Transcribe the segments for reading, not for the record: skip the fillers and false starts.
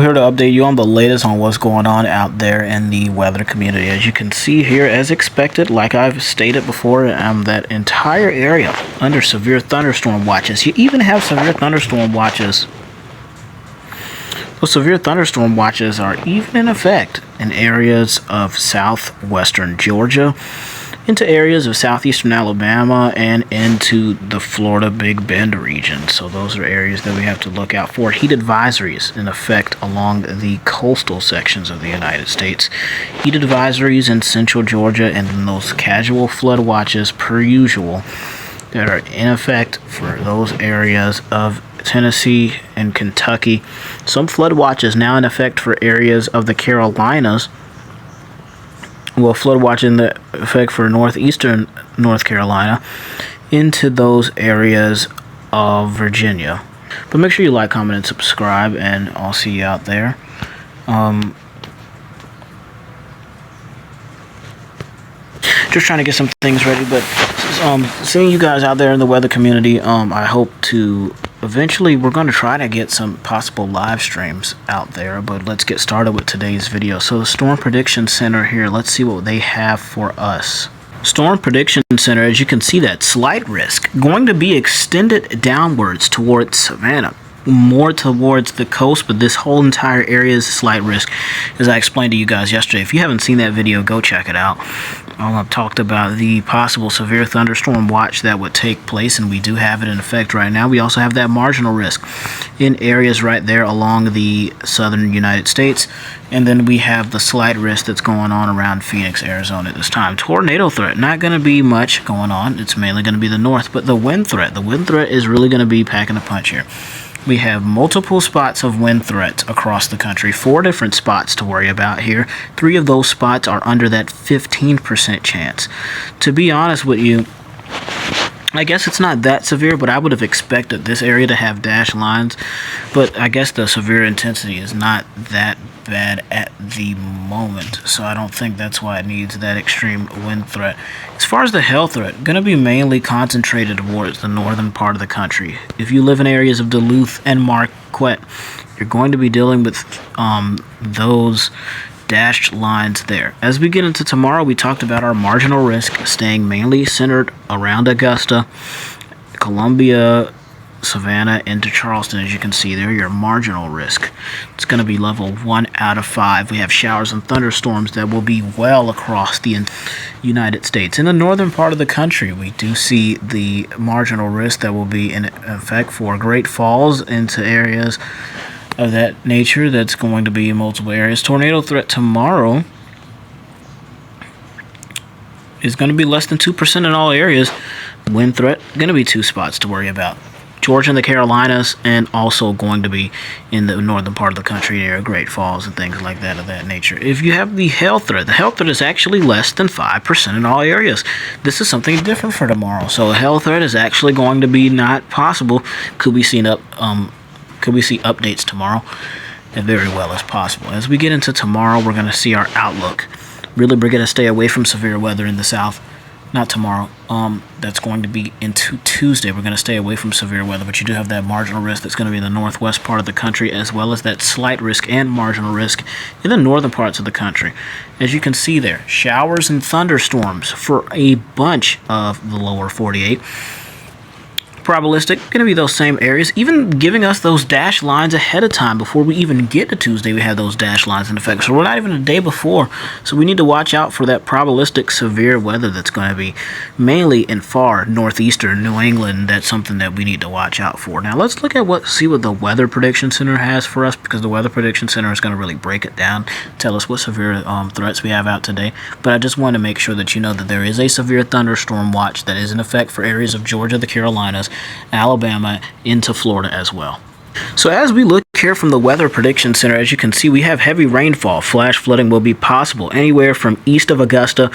Here to update you on the latest on what's going on out there in the weather community. As you can see here, as expected, like I've stated before, that entire area under severe thunderstorm watches. You even have severe thunderstorm watches. Well, severe thunderstorm watches are even in effect in areas of southwestern Georgia, into areas of southeastern Alabama, and into the Florida Big Bend region. So those are areas that we have to look out for. Heat advisories in effect along the coastal sections of the United States. Heat advisories in central Georgia, and then those casual flood watches per usual that are in effect for those areas of Tennessee and Kentucky. Some flood watches now in effect for areas of the Carolinas. Well, flood watch in the effect for northeastern North Carolina into those areas of Virginia. But make sure you like, comment, and subscribe, and I'll see you out there. Just trying to get some things ready, but seeing you guys out there in the weather community, I hope to eventually, we're going to try to get some possible live streams out there, but let's get started with today's video. So the Storm Prediction Center here, let's see what they have for us. Storm Prediction Center, as you can see, that slight risk going to be extended downwards towards Savannah, more towards the coast, but this whole entire area is a slight risk, as I explained to you guys yesterday. If you haven't seen that video, go check it out. I've talked about the possible severe thunderstorm watch that would take place, and we do have it in effect right now. We also have that marginal risk in areas right there along the southern United States, and then we have the slight risk that's going on around Phoenix, Arizona at this time. Tornado threat, not going to be much going on. It's mainly going to be the north, but the wind threat is really going to be packing a punch here. We have multiple spots of wind threats across the country, 4 different spots to worry about here. 3 of those spots are under that 15% chance. To be honest with you, I guess it's not that severe, but I would have expected this area to have dash lines. But I guess the severe intensity is not that bad at the moment, so I don't think that's why it needs that extreme wind threat. As far as the hail threat, going to be mainly concentrated towards the northern part of the country. If you live in areas of Duluth and Marquette, you're going to be dealing with those dashed lines there. As we get into tomorrow, we talked about our marginal risk staying mainly centered around Augusta, Columbia, Savannah, into Charleston. As you can see there, your marginal risk, it's going to be level 1 out of 5. We have showers and thunderstorms that will be well across the United States. In the northern part of the country, we do see the marginal risk that will be in effect for Great Falls into areas of that nature. That's going to be in multiple areas. Tornado threat tomorrow is going to be less than 2% in all areas. Wind threat, going to be 2 spots to worry about. Georgia and the Carolinas, and also going to be in the northern part of the country near Great Falls and things like that of that nature. If you have the hail threat is actually less than 5% in all areas. This is something different for tomorrow. So a hail threat is actually going to be not possible. Could we see updates tomorrow? It very well is possible. As we get into tomorrow, we're going to see our outlook. Really, we're going to stay away from severe weather in the south. Not tomorrow. That's going to be into Tuesday. We're going to stay away from severe weather, but you do have that marginal risk that's going to be in the northwest part of the country, as well as that slight risk and marginal risk in the northern parts of the country. As you can see there, showers and thunderstorms for a bunch of the lower 48. Probabilistic, going to be those same areas, even giving us those dash lines ahead of time. Before we even get to Tuesday, we have those dash lines in effect. So we're not even a day before. So we need to watch out for that probabilistic severe weather that's going to be mainly in far northeastern New England. That's something that we need to watch out for. Now let's look at see what the Weather Prediction Center has for us, because the Weather Prediction Center is going to really break it down, tell us what severe threats we have out today. But I just want to make sure that you know that there is a severe thunderstorm watch that is in effect for areas of Georgia, the Carolinas, Alabama, into Florida as well. So as we look here from the Weather Prediction Center, as you can see, we have heavy rainfall. Flash flooding will be possible anywhere from east of Augusta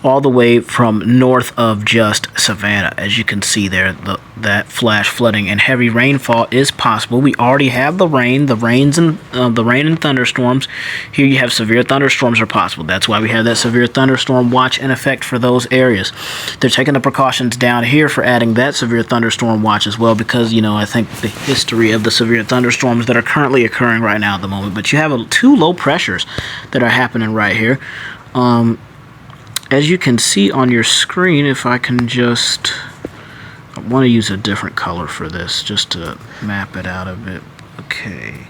all the way from north of just Savannah. As you can see there, that flash flooding and heavy rainfall is possible. We already have the rain and thunderstorms. Here you have severe thunderstorms are possible. That's why we have that severe thunderstorm watch in effect for those areas. They're taking the precautions down here for adding that severe thunderstorm watch as well, because, you know, I think the history of the severe thunderstorms that are currently occurring right now at the moment. But you have two low pressures that are happening right here. As you can see on your screen, if I can just... I want to use a different color for this just to map it out a bit. Okay.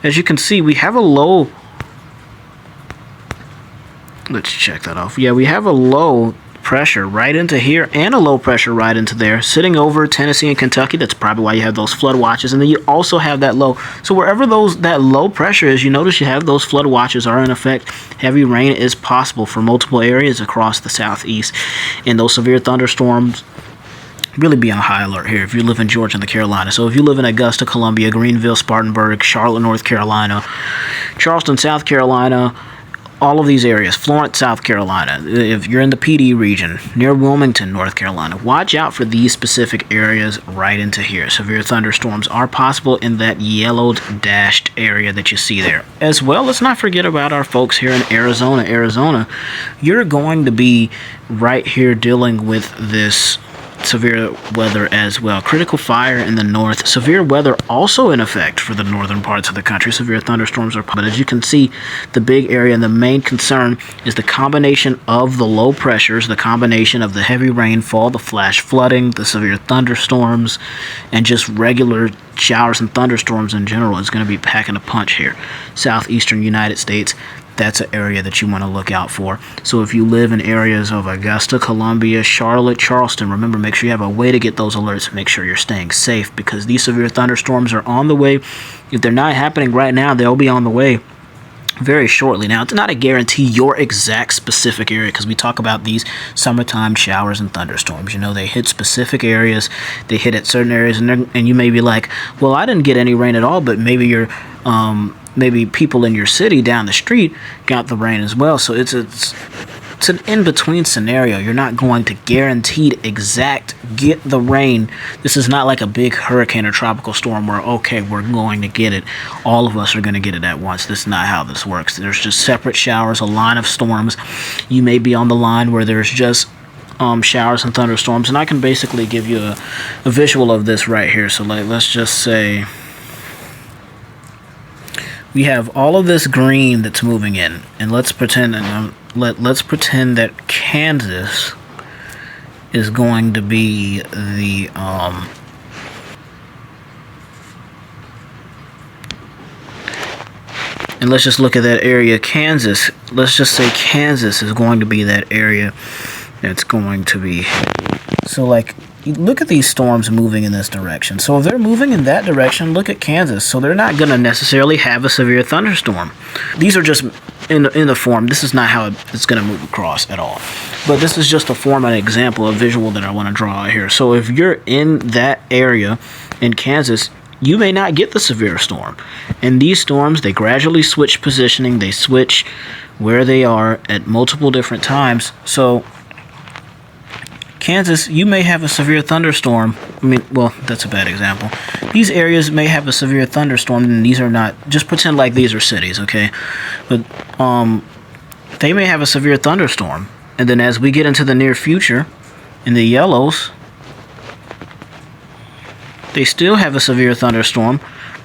As you can see, we have a low... Let's check that off. Yeah, we have a low pressure right into here and a low pressure right into there, sitting over Tennessee and Kentucky. That's probably why you have those flood watches. And then you also have that low. So wherever that low pressure is, you notice you have those flood watches are in effect. Heavy rain is possible for multiple areas across the southeast. And those severe thunderstorms really be on high alert here if you live in Georgia and the Carolinas. So if you live in Augusta, Columbia, Greenville, Spartanburg, Charlotte, North Carolina, Charleston, South Carolina, all of these areas, Florence, South Carolina, if you're in the PD region, near Wilmington, North Carolina, watch out for these specific areas right into here. Severe thunderstorms are possible in that yellowed dashed area that you see there. As well, let's not forget about our folks here in Arizona. Arizona, you're going to be right here dealing with this severe weather as well. Critical fire in the north. Severe weather also in effect for the northern parts of the country. Severe thunderstorms are, but as you can see, the big area and the main concern is the combination of the low pressures, the combination of the heavy rainfall, the flash flooding, the severe thunderstorms, and just regular showers and thunderstorms in general is going to be packing a punch here. Southeastern United States, that's an area that you want to look out for. So if you live in areas of Augusta, Columbia, Charlotte, Charleston, remember, make sure you have a way to get those alerts. Make sure you're staying safe because these severe thunderstorms are on the way. If they're not happening right now, they'll be on the way very shortly. Now, it's not a guarantee your exact specific area because we talk about these summertime showers and thunderstorms. You know, they hit specific areas. They hit at certain areas, and you may be like, well, I didn't get any rain at all, but maybe you're... maybe people in your city down the street got the rain as well. So it's an in-between scenario. You're not going to guaranteed exact get the rain. This is not like a big hurricane or tropical storm where, okay, we're going to get it. All of us are going to get it at once. This is not how this works. There's just separate showers, a line of storms. You may be on the line where there's just showers and thunderstorms. And I can basically give you a visual of this right here. So let's just say... we have all of this green that's moving in, and let's pretend that Kansas is going to be the and let's just look at that area, Kansas. Let's just say Kansas is going to be that area that's going to be. So like, look at these storms moving in this direction. So if they're moving in that direction, look at Kansas. So they're not going to necessarily have a severe thunderstorm. These are just in the form. This is not how it's going to move across at all. But this is just a form, an example, a visual that I want to draw out here. So if you're in that area in Kansas, you may not get the severe storm. And these storms, they gradually switch positioning. They switch where they are at multiple different times. So Kansas, you may have a severe thunderstorm. I mean, well, that's a bad example. These areas may have a severe thunderstorm, and these are not. Just pretend like these are cities, okay? But they may have a severe thunderstorm, and then as we get into the near future, in the yellows, they still have a severe thunderstorm.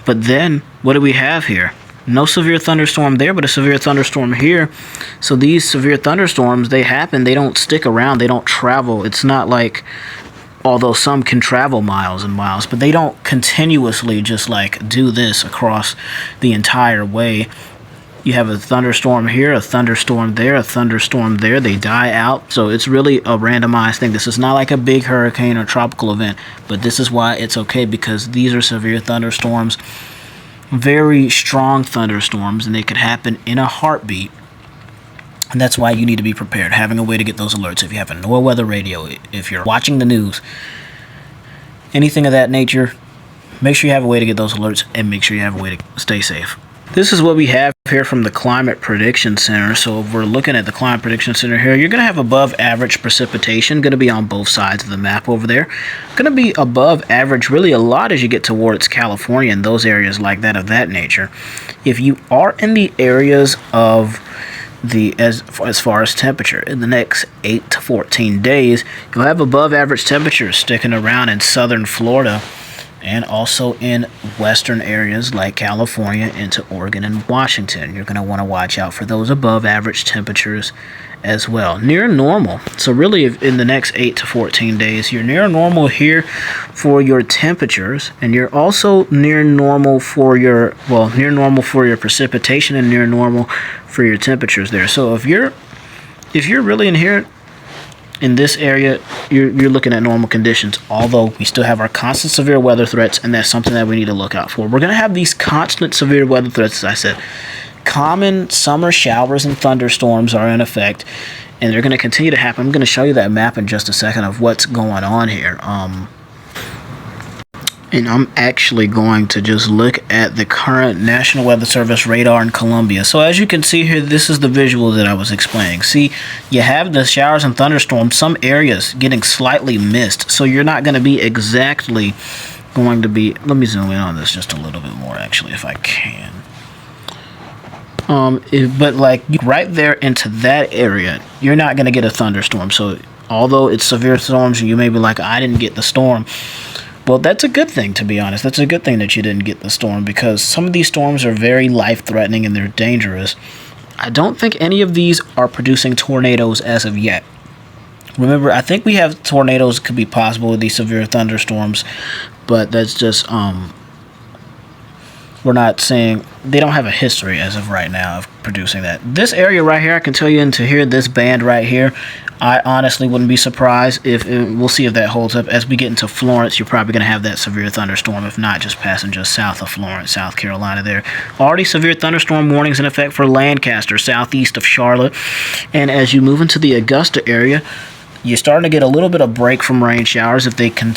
But then, what do we have here? No severe thunderstorm there, but a severe thunderstorm here. So these severe thunderstorms, they happen. They don't stick around. They don't travel. It's not like, although some can travel miles and miles, but they don't continuously just like do this across the entire way. You have a thunderstorm here, a thunderstorm there, a thunderstorm there. They die out. So it's really a randomized thing. This is not like a big hurricane or tropical event, but this is why it's okay, because these are severe thunderstorms. Very strong thunderstorms, and they could happen in a heartbeat. And that's why you need to be prepared, having a way to get those alerts. If you have a NOAA weather radio, if you're watching the news, anything of that nature, make sure you have a way to get those alerts, and make sure you have a way to stay safe. This is what we have here from the Climate Prediction Center. So if we're looking at the Climate Prediction Center here, you're going to have above average precipitation, going to be on both sides of the map over there. Going to be above average really a lot as you get towards California and those areas like that of that nature. If you are in the areas of as far as temperature, in the next 8 to 14 days, you'll have above average temperatures sticking around in southern Florida and also in western areas like California into Oregon and Washington. You're going to want to watch out for those above average temperatures as well. Near normal. So really, in the next 8 to 14 days, you're near normal here for your temperatures, and you're also near normal for your, near normal for your precipitation and near normal for your temperatures there. So if you're really in here in this area, you're looking at normal conditions, although we still have our constant severe weather threats, and that's something that we need to look out for. We're going to have these constant severe weather threats, as I said. Common summer showers and thunderstorms are in effect, and they're going to continue to happen. I'm going to show you that map in just a second of what's going on here. And I'm actually going to just look at the current National Weather Service radar in Columbia. So as you can see here, this is the visual that I was explaining. See, you have the showers and thunderstorms, some areas getting slightly missed. So you're not going to be exactly going to be, let me zoom in on this just a little bit more actually if I can. But like right there into that area, you're not going to get a thunderstorm. So although it's severe storms, and you may be like, I didn't get the storm. Well, that's a good thing, to be honest. That's a good thing that you didn't get the storm, because some of these storms are very life-threatening and they're dangerous. I don't think any of these are producing tornadoes as of yet. Remember, I think we have tornadoes could be possible with these severe thunderstorms, but that's just we're not saying they don't have a history as of right now of producing that. This area right here, I can tell you into here, this band right here, I honestly wouldn't be surprised if, we'll see if that holds up. As we get into Florence, you're probably going to have that severe thunderstorm, if not just passing just south of Florence, South Carolina there. Already severe thunderstorm warnings in effect for Lancaster, southeast of Charlotte. And as you move into the Augusta area, you're starting to get a little bit of break from rain showers if they can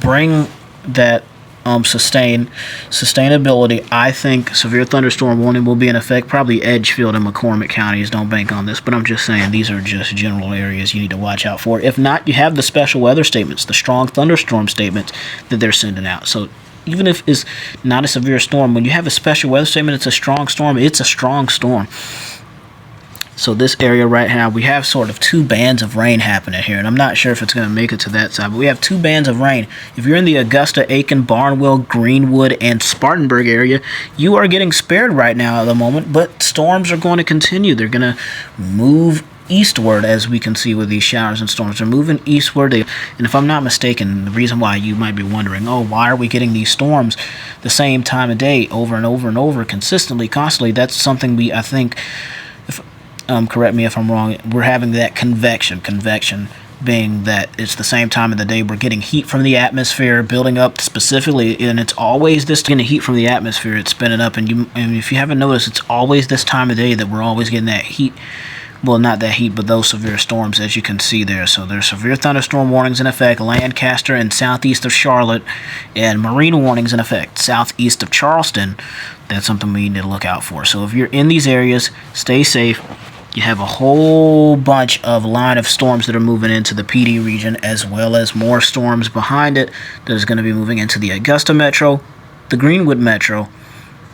bring that sustainability. I think severe thunderstorm warning will be in effect. Probably Edgefield and McCormick counties. Don't bank on this, but I'm just saying these are just general areas you need to watch out for. If not, you have the special weather statements, the strong thunderstorm statements that they're sending out. So even if it's not a severe storm, when you have a special weather statement, it's a strong storm. It's a strong storm. So this area right now, we have sort of two bands of rain happening here, and I'm not sure if it's going to make it to that side, but we have two bands of rain. If you're in the Augusta, Aiken, Barnwell, Greenwood, and Spartanburg area, you are getting spared right now at the moment, but storms are going to continue. They're going to move eastward, as we can see with these showers and storms. They're moving eastward, and if I'm not mistaken, the reason why you might be wondering, oh, why are we getting these storms the same time of day over and over and over consistently, constantly, that's something I think, correct me if I'm wrong, we're having that convection being that it's the same time of the day we're getting heat from the atmosphere building up specifically, and it's always this getting heat from the atmosphere, it's spinning up, and if you haven't noticed, it's always this time of day that we're always getting that heat. Well, not that heat, but those severe storms, as you can see there. So there's severe thunderstorm warnings in effect, Lancaster and southeast of Charlotte, and marine warnings in effect, southeast of Charleston. That's something we need to look out for. So if you're in these areas, stay safe. You have a whole bunch of line of storms that are moving into the PD region, as well as more storms behind it that is going to be moving into the Augusta Metro, the Greenwood Metro,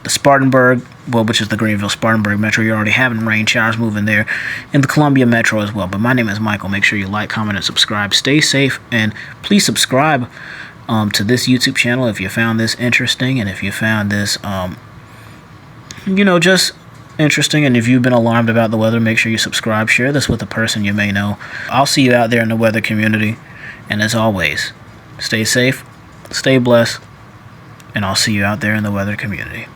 the Spartanburg, which is the Greenville-Spartanburg Metro. You're already having rain showers moving there, and the Columbia Metro as well. But my name is Michael. Make sure you like, comment, and subscribe. Stay safe, and please subscribe to this YouTube channel if you found this interesting, and if you found this, just interesting, and if you've been alarmed about the weather, make sure you subscribe. Share this with a person you may know. I'll see you out there in the weather community, and as always, stay safe, stay blessed, and I'll see you out there in the weather community.